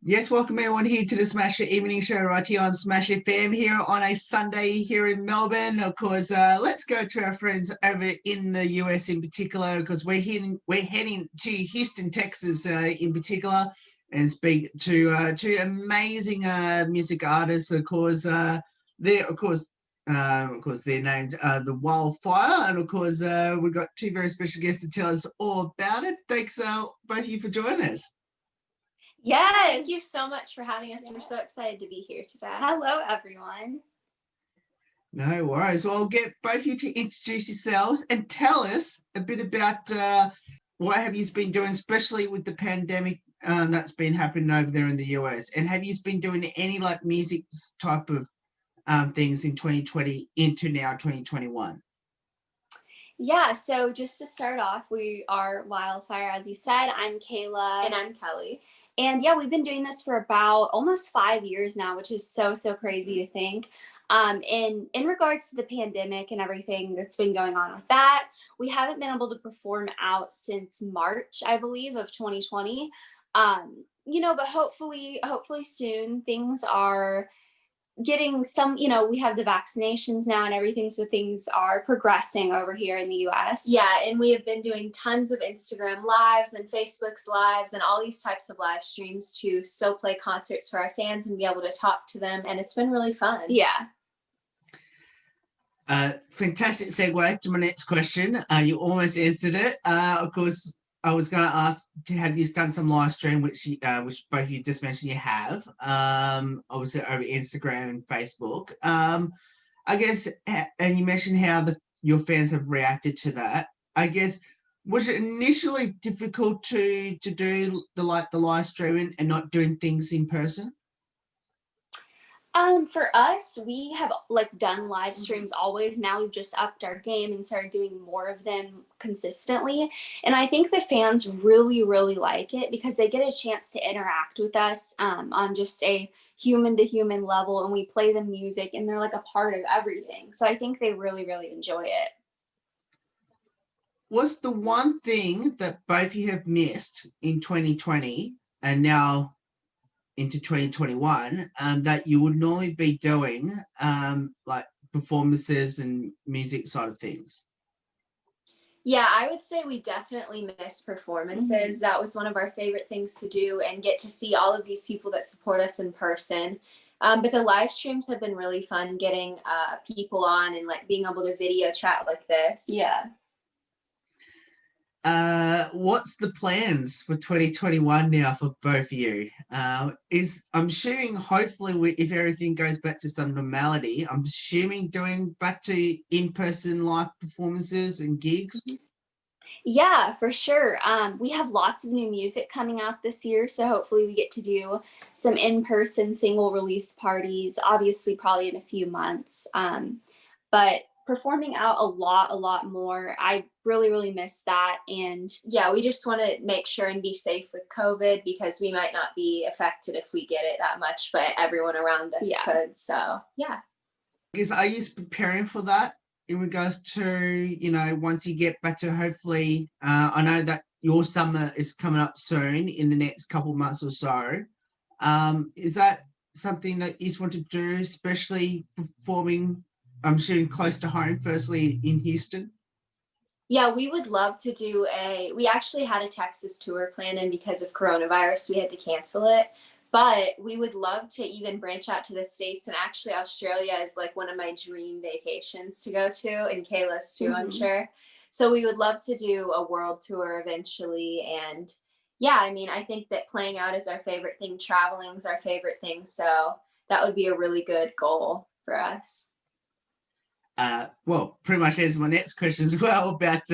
Yes, welcome everyone here to the Smash It Evening Show right here on Smash FM here on a Sunday here in Melbourne. Of course, let's go to our friends over in the US in particular, because we're heading to Houston, Texas in particular, and speak to two amazing music artists. Of course, they're their names are the Wildfire, and of course we've got two very special guests to tell us all about it. Thanks both of you for joining us. Yes. Thank you so much for having us. We're so excited to be here today. Hello, everyone. No worries. Well, I'll get both of you to introduce yourselves and tell us a bit about what have you been doing, especially with the pandemic that's been happening over there in the US. And have you been doing any like music type of things in 2020 into now 2021? Yeah, so just to start off, we are Wildfire, as you said. I'm Kayla. And I'm Kelli. And yeah, we've been doing this for about almost 5 years now, which is so crazy to think. In regards to the pandemic and everything that's been going on with that, we haven't been able to perform out since March, I believe, of 2020. But hopefully soon things are getting some, we have the vaccinations now and everything, so things are progressing over here in the US. Yeah, and we have been doing tons of Instagram lives and Facebook's lives and all these types of live streams to still play concerts for our fans and be able to talk to them, and it's been really fun. Yeah. Fantastic segue to my next question. You almost answered it. Of course, I was going to ask to have you done some live stream, which both of you just mentioned you have, obviously over Instagram and Facebook. I guess, and you mentioned how your fans have reacted to that. I guess, was it initially difficult to do the live streaming and not doing things in person? For us, we have done live streams always. Now we've just upped our game and started doing more of them consistently. And I think the fans really like it because they get a chance to interact with us on just a human to human level, and we play the music and they're like a part of everything. So I think they really enjoy it. What's the one thing that both of you have missed in 2020 and now into 2021 that you would normally be doing, like performances and music side of things? Yeah, I would say we definitely miss performances. That was one of our favorite things to do and get to see all of these people that support us in person. But the live streams have been really fun, getting people on and being able to video chat like this. Yeah. What's the plans for 2021 now for both of you? I'm assuming hopefully if everything goes back to some normality, I'm assuming doing back to in-person live performances and gigs. Yeah, for sure. We have lots of new music coming out this year, so hopefully we get to do some in-person single release parties, obviously probably in a few months. But performing out a lot more. I really miss that. And yeah, we just want to make sure and be safe with COVID because we might not be affected if we get it that much, but everyone around us could. So yeah. Are you preparing for that in regards to, once you get back to hopefully, I know that your summer is coming up soon in the next couple of months or so. Is that something that you just want to do, especially performing, I'm shooting close to home, firstly in Houston? Yeah, we would love to do we actually had a Texas tour planned, and because of coronavirus, we had to cancel it. But we would love to even branch out to the States, and actually Australia is one of my dream vacations to go to, and Kayla's too, I'm sure. So we would love to do a world tour eventually. And yeah, I think that playing out is our favorite thing. Traveling is our favorite thing. So that would be a really good goal for us. Well, pretty much answers my next question as well about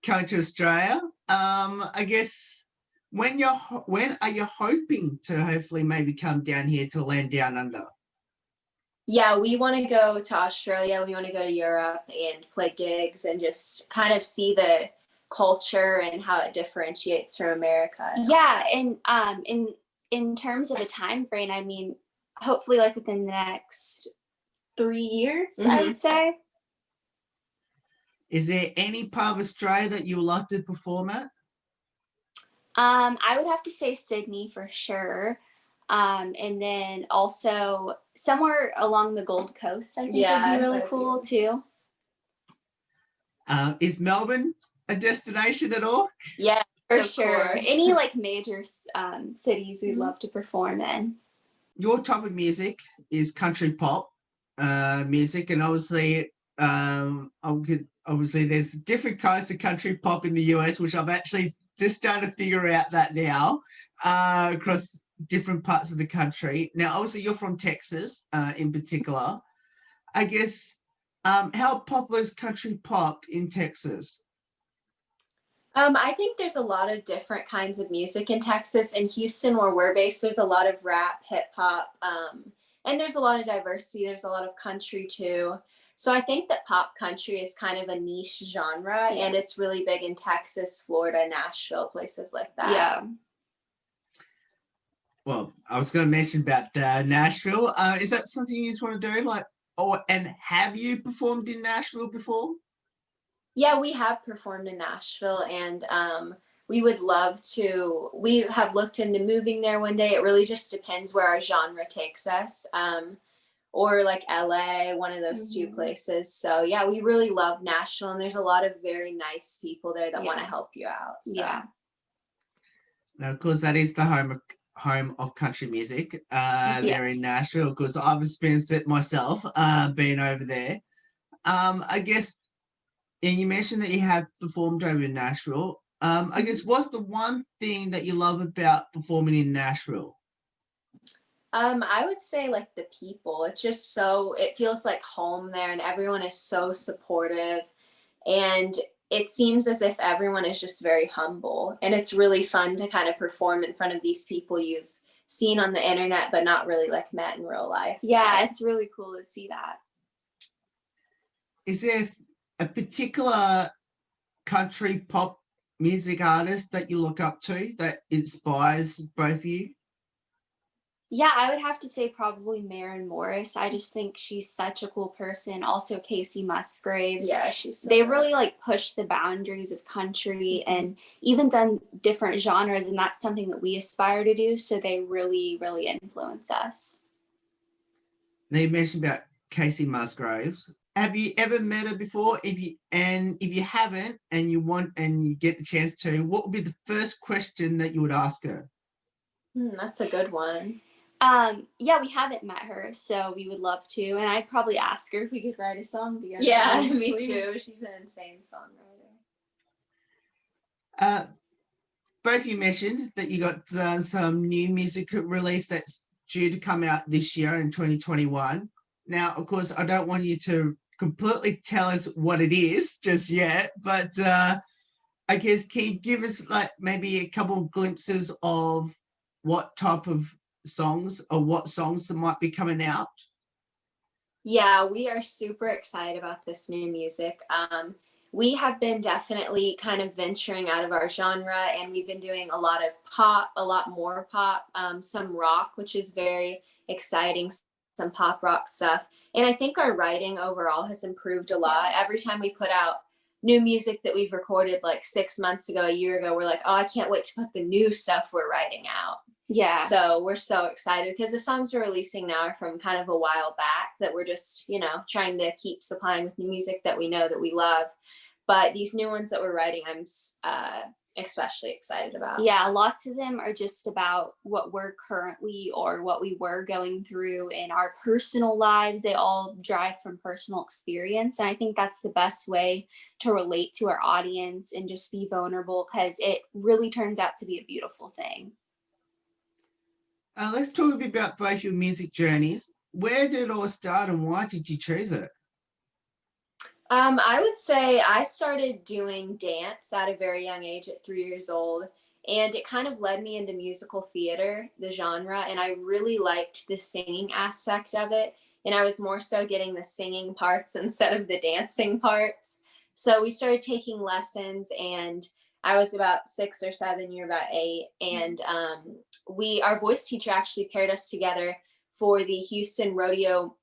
coming to Australia. I guess when are you hoping to hopefully maybe come down here to land down under? Yeah, we want to go to Australia. We want to go to Europe and play gigs and just kind of see the culture and how it differentiates from America. Yeah, and in terms of a time frame, hopefully within the next 3 years, I would say. Is there any part of Australia that you would like to perform at? I would have to say Sydney for sure. And then also somewhere along the Gold Coast, I think would be really cool too. Is Melbourne a destination at all? Yeah, for Of sure. course. Any like major cities we'd love to perform in. Your type of music is country pop music, and obviously, obviously there's different kinds of country pop in the US, which I've actually just started to figure out that now across different parts of the country. Now, obviously, you're from Texas in particular. I guess, how popular is country pop in Texas? I think there's a lot of different kinds of music in Texas. In Houston, where we're based, there's a lot of rap, hip hop, and there's a lot of diversity. There's a lot of country too. So I think that pop country is kind of a niche genre, and it's really big in Texas, Florida, Nashville, places like that. Yeah. Well, I was going to mention about Nashville. Is that something you just want to do? And have you performed in Nashville before? Yeah, we have performed in Nashville, and we would love to. We have looked into moving there one day. It really just depends where our genre takes us, or like LA, one of those two places. So yeah, we really love Nashville, and there's a lot of very nice people there that want to help you out. So. Yeah. Now, of course, that is the home of country music there in Nashville. Of course, I've experienced it myself, being over there. I guess. And you mentioned that you have performed over in Nashville. I guess, what's the one thing that you love about performing in Nashville? I would say like the people. It's just it feels like home there, and everyone is so supportive, and it seems as if everyone is just very humble, and it's really fun to kind of perform in front of these people you've seen on the internet but not really like met in real life. Yeah, it's really cool to see that. Is there a particular country pop music artist that you look up to that inspires both of you? Yeah, I would have to say probably Maren Morris. I just think she's such a cool person. Also Casey Musgraves. Yeah, she's so They've good. really like pushed the boundaries of country and even done different genres, and that's something that we aspire to do. So they really, really influence us. Now, you mentioned about Casey Musgraves. Have you ever met her before? If you haven't, and you get the chance to, what would be the first question that you would ask her? That's a good one. Yeah, we haven't met her, so we would love to. And I'd probably ask her if we could write a song together. Yeah, honestly. me too. She's an insane songwriter. Both you mentioned that you got some new music release that's due to come out this year in 2021. Now, of course, I don't want you to completely tell us what it is just yet, but I guess, can you give us like maybe a couple of glimpses of what type of songs or what songs that might be coming out? Yeah, we are super excited about this new music. We have been definitely kind of venturing out of our genre, and we've been doing a lot of pop, a lot more pop, some rock, which is very exciting, some pop rock stuff. And I think our writing overall has improved a lot. Every time we put out new music that we've recorded like 6 months ago, a year ago, we're like, oh, I can't wait to put the new stuff we're writing out. Yeah. So we're so excited because the songs we're releasing now are from kind of a while back that we're just, trying to keep supplying with new music that we know that we love. But these new ones that we're writing, I'm especially excited about. Yeah, lots of them are just about what we're currently or what we were going through in our personal lives. They all drive from personal experience. And I think that's the best way to relate to our audience and just be vulnerable, because it really turns out to be a beautiful thing. Let's talk a bit about both your music journeys. Where did it all start and why did you choose it? I would say I started doing dance at a very young age at 3 years old, and it kind of led me into musical theater, the genre, and I really liked the singing aspect of it, and I was more so getting the singing parts instead of the dancing parts. So we started taking lessons, and I was about 6 or 7, you're about 8, and our voice teacher actually paired us together for the Houston Rodeo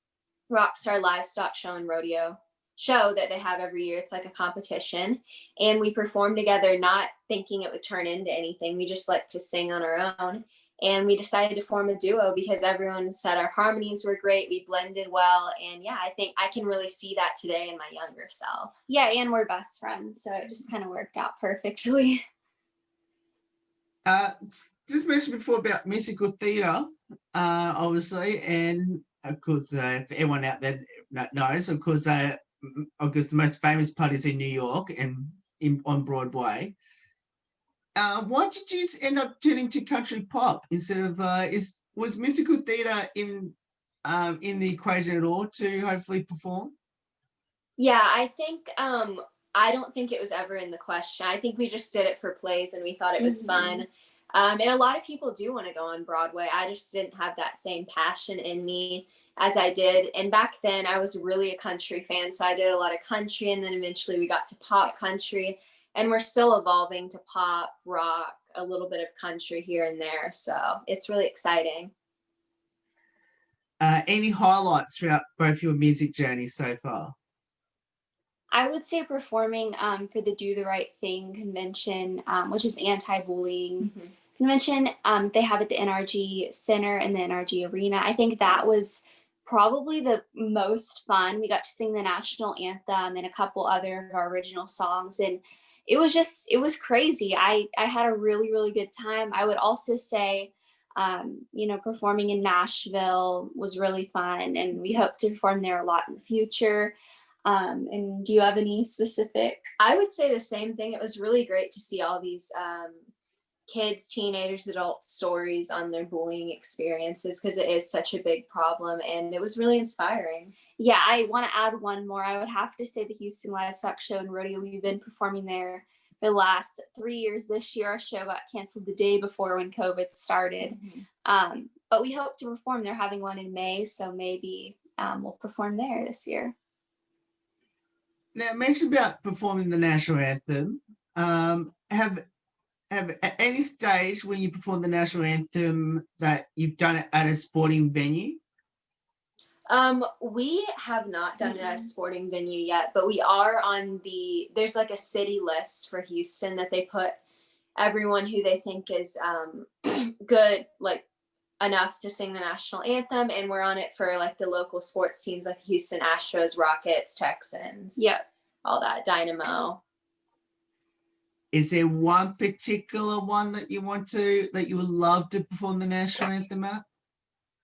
Rockstar Livestock Show and Rodeo show that they have every year. It's like a competition, and we performed together, not thinking it would turn into anything. We just like to sing on our own, And we decided to form a duo because everyone said our harmonies were great. We blended well. And yeah, I think I can really see that today in my younger self. Yeah, and we're best friends, so it just kind of worked out perfectly. Just mentioned before about musical theatre, obviously, and of course, if everyone out there knows, of course, the most famous part is in New York and on Broadway. Why did you end up turning to country pop instead of was musical theatre in the equation at all to hopefully perform? Yeah, I think I don't think it was ever in the question. I think we just did it for plays and we thought it was fun. And a lot of people do want to go on Broadway. I just didn't have that same passion in me as I did. And back then I was really a country fan. So I did a lot of country, and then eventually we got to pop country, and we're still evolving to pop, rock, a little bit of country here and there. So it's really exciting. Any highlights throughout both your music journeys so far? I would say performing for the Do the Right Thing convention, which is anti-bullying convention. They have at the NRG Center and the NRG Arena. I think that was probably the most fun. We got to sing the national anthem and a couple other of our original songs, and it was crazy. I had a really, really good time. I would also say, performing in Nashville was really fun, and we hope to perform there a lot in the future. And do you have any specific? I would say the same thing. It was really great to see all these kids, teenagers, adults stories on their bullying experiences, because it is such a big problem, and it was really inspiring. Yeah, I want to add one more. I would have to say the Houston Livestock Show and Rodeo. We've been performing there for the last 3 years. This year our show got canceled the day before when COVID started. But we hope to perform. They're having one in May, so maybe we'll perform there this year. Now, mention about performing the national anthem. Have at any stage when you perform the national anthem that you've done it at a sporting venue? We have not done it at a sporting venue yet, but we are on there's like a city list for Houston that they put everyone who they think is good, like enough to sing the national anthem, and we're on it for like the local sports teams like Houston Astros, Rockets, Texans, all that, Dynamo. Is there one particular one that you would love to perform the national anthem at?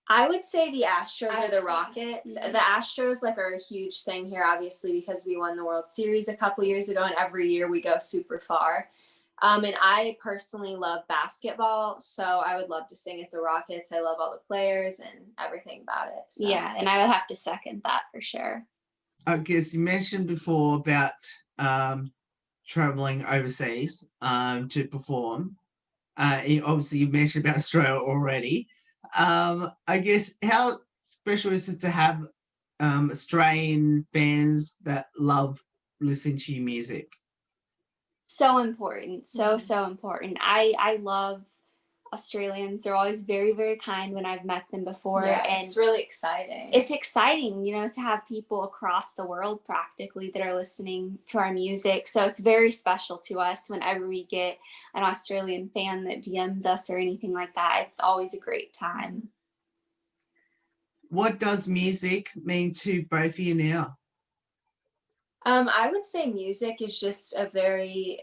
I would say the Astros or the Rockets. The Astros are a huge thing here, obviously, because we won the World Series a couple years ago, and every year we go super far. And I personally love basketball, so I would love to sing at the Rockets. I love all the players and everything about it. So. Yeah, and I would have to second that for sure. I guess you mentioned before about traveling overseas to perform. Obviously, you mentioned about Australia already. I guess how special is it to have Australian fans that love listening to your music? So important. So important. I love Australians. They're always very, very kind when I've met them before. Yeah, and it's really exciting. It's exciting, to have people across the world practically that are listening to our music. So it's very special to us whenever we get an Australian fan that DMs us or anything like that. It's always a great time. What does music mean to both of you now? I would say music is just a very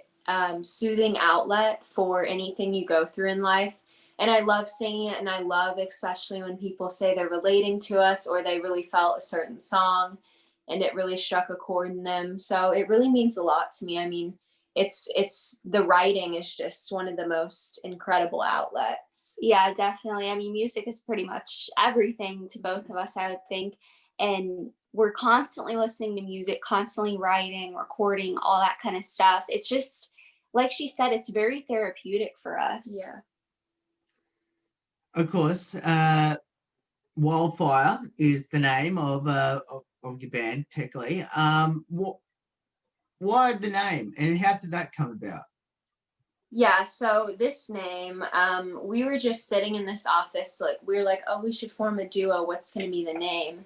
soothing outlet for anything you go through in life. And I love singing it, and I love especially when people say they're relating to us or they really felt a certain song and it really struck a chord in them. So it really means a lot to me. I mean, it's the writing is just one of the most incredible outlets. Yeah, definitely. I mean, music is pretty much everything to both of us, I would think. And we're constantly listening to music, constantly writing, recording, all that kind of stuff. It's just, like she said, it's very therapeutic for us. Yeah. Of course, Wildfire is the name of your band, technically. Why the name, and how did that come about? Yeah, so this name, we were just sitting in this office, we were like, oh, we should form a duo. What's going to be the name?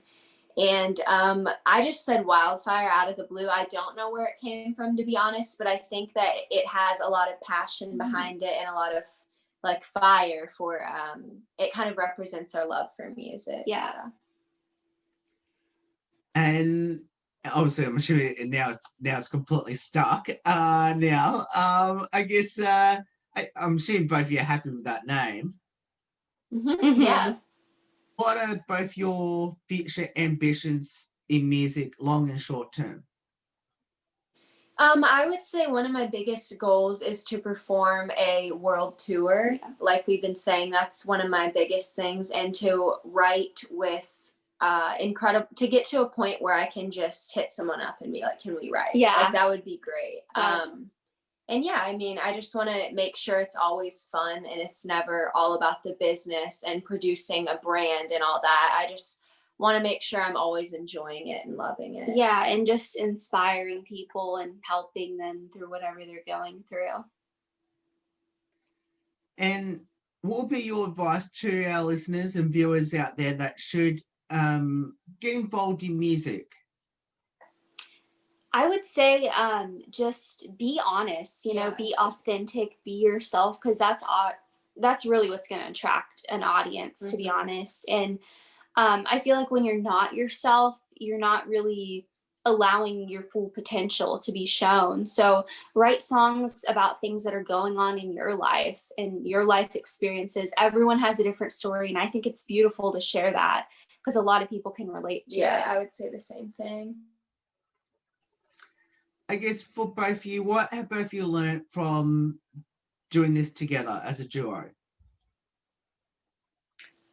And I just said Wildfire out of the blue. I don't know where it came from, to be honest, but I think that it has a lot of passion behind it and a lot of like fire for it kind of represents our love for music. Yeah. So. And obviously, I'm sure now it's completely stuck. Now, I guess I'm assuming both of you are happy with that name. Mm-hmm. Yeah. What are both your future ambitions in music, long and short term? I would say one of my biggest goals is to perform a world tour. Yeah. Like we've been saying, that's one of my biggest things, and to write with incredible, to get to a point where I can just hit someone up and be like, can we write? Yeah. Like that would be great. Yes. And yeah, I mean, I just want to make sure it's always fun and it's never all about the business and producing a brand and all that. I just want to make sure I'm always enjoying it and loving it. Yeah, and just inspiring people and helping them through whatever they're going through. And what would be your advice to our listeners and viewers out there that should get involved in music? I would say just be honest, you know, be authentic, be yourself, because that's really what's going to attract an audience, to be honest. And I feel like when you're not yourself, you're not really allowing your full potential to be shown. So write songs about things that are going on in your life and your life experiences. Everyone has a different story, and I think it's beautiful to share that because a lot of people can relate to it. Yeah, I would say the same thing. I guess for both of you, what have both of you learned from doing this together as a duo?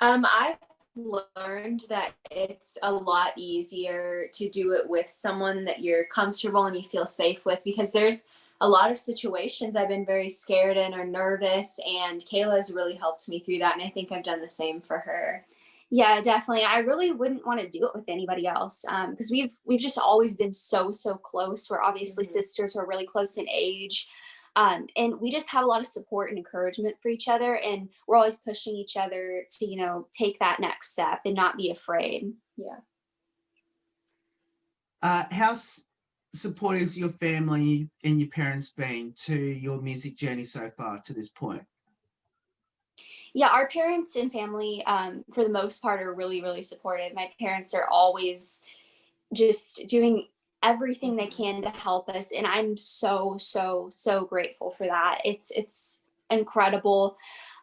I've learned that it's a lot easier to do it with someone that you're comfortable and you feel safe with, because there's a lot of situations I've been very scared in or nervous, and Kayla has really helped me through that, and I think I've done the same for her. Yeah, definitely. I really wouldn't want to do it with anybody else because we've just always been so close. We're obviously sisters. We're really close in age. And we just have a lot of support and encouragement for each other. And we're always pushing each other to, you know, take that next step and not be afraid. Yeah. How supportive has your family and your parents been to your music journey so far to this point? Yeah, our parents and family, for the most part, are really supportive. My parents are always just doing everything they can to help us, and I'm so grateful for that. It's incredible.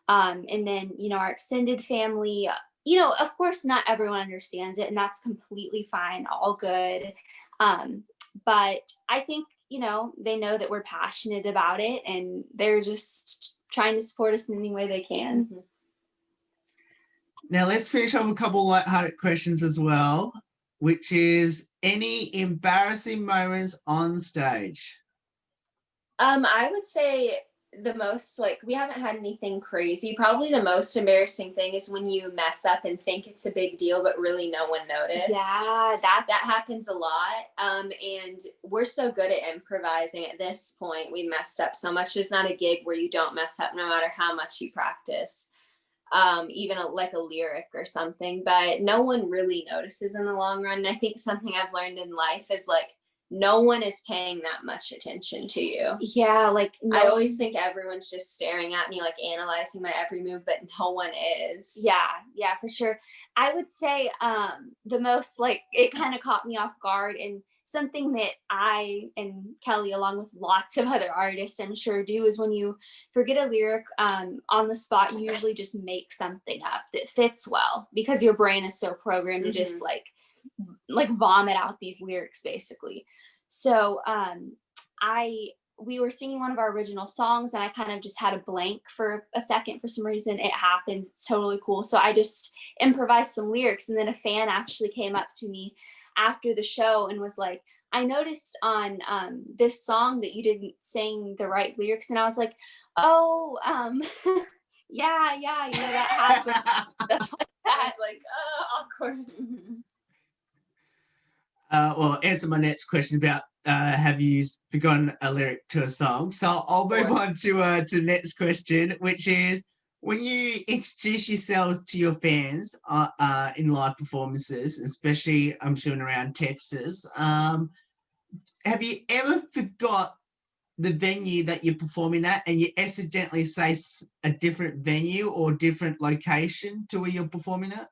And then, you know, our extended family, you know, of course, not everyone understands it, and that's completely fine, all good. But I think, you know, they know that we're passionate about it, and they're just trying to support us in any way they can. Now let's finish off a couple lighthearted questions as well, which is any embarrassing moments on stage? I would say the most, like, we haven't had anything crazy. Probably the most embarrassing thing is when you mess up and think it's a big deal, but really no one noticed. Yeah, that happens a lot. And we're so good at improvising at this point. We messed up so much. There's not a gig where you don't mess up no matter how much you practice. Even like a lyric or something, but no one really notices in the long run. And I think something I've learned in life is like, no one is paying that much attention to you. Yeah, like I always think everyone's just staring at me, like analyzing my every move, but no one is. Yeah, for sure. I would say the most, like, it kind of caught me off guard, and something that I and Kelli, along with lots of other artists, I'm sure do, is when you forget a lyric on the spot, you usually just make something up that fits well because your brain is so programmed to just like vomit out these lyrics basically. So we were singing one of our original songs, and I kind of just had a blank for a second for some reason. It happens. It's totally cool. So I just improvised some lyrics, and then a fan actually came up to me after the show and was like, I noticed on this song that you didn't sing the right lyrics. And I was like, oh, yeah, you know, that happened. Stuff like that. I was like, oh, awkward. Well, answer my next question about have you forgotten a lyric to a song? So I'll move on to the next question, which is, when you introduce yourselves to your fans in live performances, especially I'm sure around Texas, have you ever forgot the venue that you're performing at and you accidentally say a different venue or different location to where you're performing at?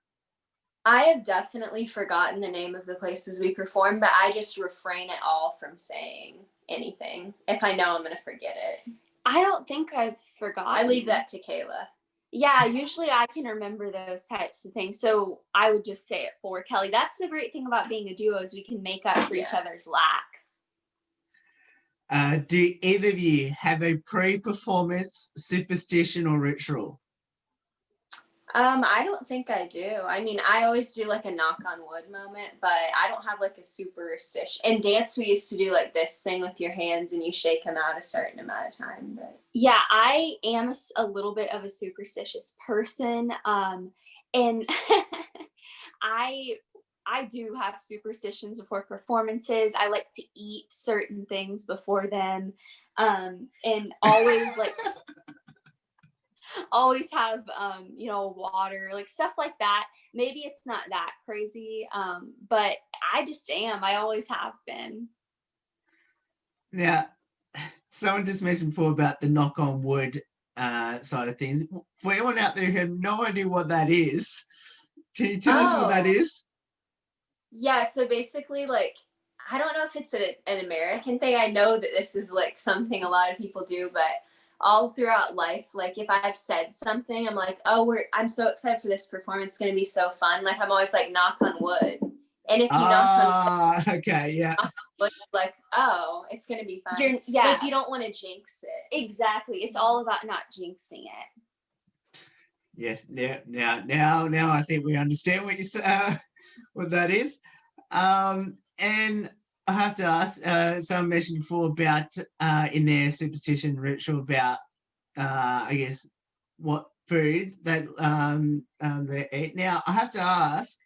I have definitely forgotten the name of the places we perform, but I just refrain at all from saying anything if I know I'm going to forget it. I don't think I've forgotten. I leave that to Kayla. Yeah, usually I can remember those types of things. So I would just say it for Kelly. That's the great thing about being a duo is we can make up for each other's lack. Do either of you have a pre-performance superstition or ritual? I don't think I do. I mean, I always do like a knock on wood moment, but I don't have like a superstition. In dance, we used to do like this thing with your hands and you shake them out a certain amount of time. But yeah, I am a little bit of a superstitious person. And I do have superstitions before performances. I like to eat certain things before them. And always like always have water, like stuff like that. Maybe it's not that crazy, but I just am. I always have been. Now, someone just mentioned before about the knock on wood side of things. For anyone out there who have no idea what that is, can you tell us what that is? Yeah, so basically, like, I don't know if it's an American thing. I know that this is like something a lot of people do, but all throughout life, like if I've said something, I'm like, oh, I'm so excited for this performance. It's going to be so fun. Like I'm always like, knock on wood. And if you knock on wood, okay, yeah. Like, oh, it's going to be fun. Yeah. Like you don't want to jinx it. Exactly. It's all about not jinxing it. Yes. Now I think we understand what you say, what that is. And I have to ask, someone mentioned before about in their superstition ritual about, I guess, what food that they eat. Now, I have to ask,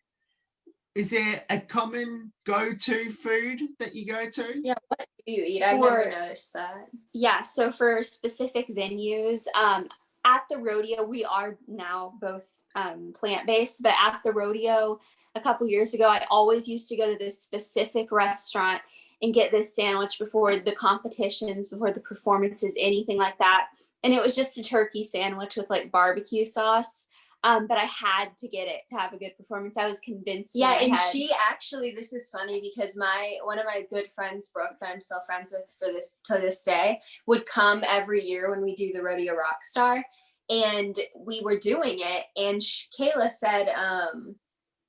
is there a common go-to food that you go to? Yeah, what do you eat? I've never noticed that. Yeah, so for specific venues, at the rodeo, we are now both plant-based, but at the rodeo, a couple years ago, I always used to go to this specific restaurant and get this sandwich before the competitions, before the performances, anything like that. And it was just a turkey sandwich with like barbecue sauce. But I had to get it to have a good performance. I was convinced. Yeah, and she actually, this is funny because one of my good friends, Brooke, that I'm still friends with to this day, would come every year when we do the Rodeo Rockstar. And we were doing it, and Kayla said,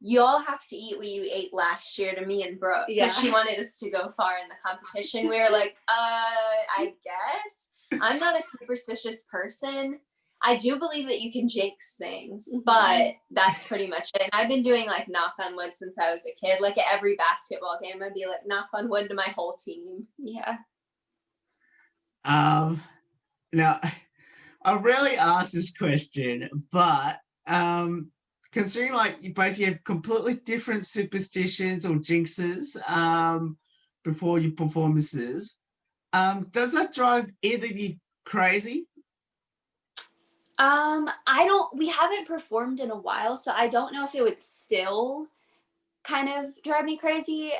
you all have to eat what you ate last year to me and Brooke. Because she wanted us to go far in the competition. We were like, I guess. I'm not a superstitious person. I do believe that you can jinx things, but that's pretty much it. And I've been doing like knock on wood since I was a kid. Like at every basketball game, I'd be like, knock on wood to my whole team. Yeah. Now, I rarely ask this question, but considering like you both have completely different superstitions or jinxes before your performances, does that drive either of you crazy? We haven't performed in a while, so I don't know if it would still kind of drive me crazy,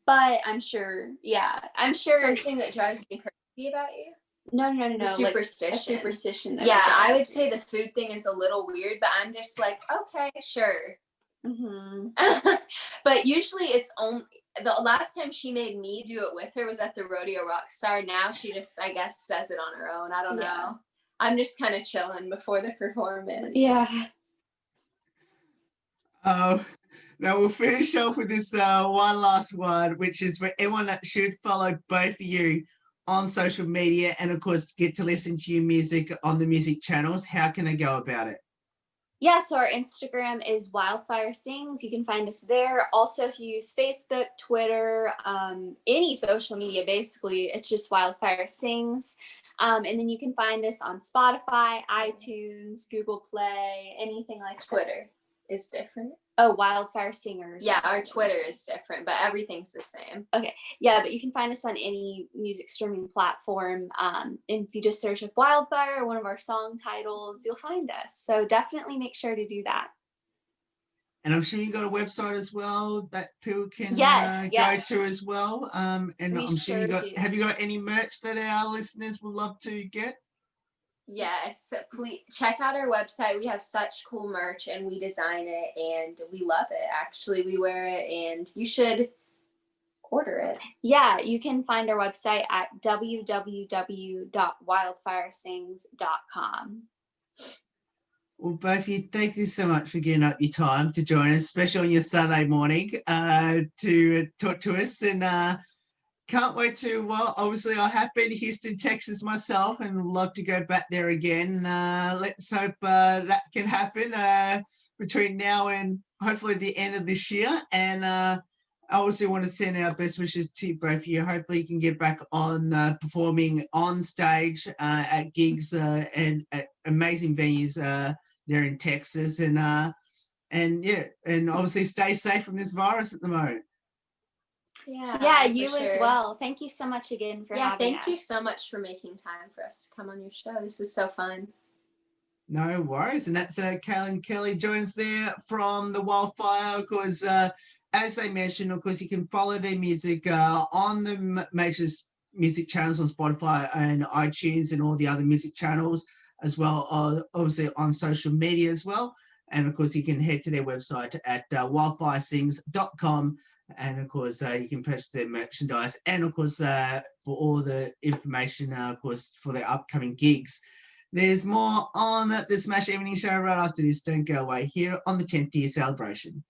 but I'm sure. Something that drives me crazy about you? No. Superstition. Like a superstition. I would say the food thing is a little weird, but I'm just like, okay, sure. But usually it's only, the last time she made me do it with her was at the Rodeo Rockstar. Now she just, I guess, does it on her own. I don't know. I'm just kind of chilling before the performance. Yeah. Now we'll finish off with this one last one, which is for everyone that should follow both of you on social media and, of course, get to listen to your music on the music channels. How can I go about it? Yeah, so our Instagram is Wildfire Sings. You can find us there. Also, if you use Facebook, Twitter, any social media, basically, it's just Wildfire Sings. And then you can find us on Spotify, iTunes, Google Play, anything like that. Twitter is different. Oh, Wildfire Singers. Yeah, our Twitter is different, but everything's the same. Okay. Yeah, but you can find us on any music streaming platform. And if you just search up Wildfire or one of our song titles, you'll find us. So definitely make sure to do that. And I'm sure you got a website as well that people can Yes, go yes. to as well. And We I'm sure you sure got. do. Have you got any merch that our listeners would love to get? Yes, please check out our website. We have such cool merch and we design it and we love it. Actually, we wear it and you should order it. Yeah, you can find our website at www.wildfiresings.com. Well, both of you, thank you so much for giving up your time to join us, especially on your Sunday morning, to talk to us. And can't wait to, well, obviously I have been to Houston, Texas myself and would love to go back there again. Let's hope that can happen between now and hopefully the end of this year. And I also want to send our best wishes to both of you. Hopefully you can get back on performing on stage at gigs and at amazing venues there in Texas. And yeah, and obviously stay safe from this virus at the moment. Yeah, you as well. Thank you so much again for having us. Thank you so much for making time for us to come on your show. This is so fun. No worries. And that's Kayla and Kelli joins there from the Wildfire. Of course, as they mentioned, of course, you can follow their music on the major music channels on Spotify and iTunes and all the other music channels, as well, obviously on social media as well. And of course, you can head to their website at wildfiresings.com. And of course, you can purchase their merchandise. And of course, for all the information, of course, for their upcoming gigs. There's more on the Smash Evening Show right after this. Don't go away here on the 10th year celebration.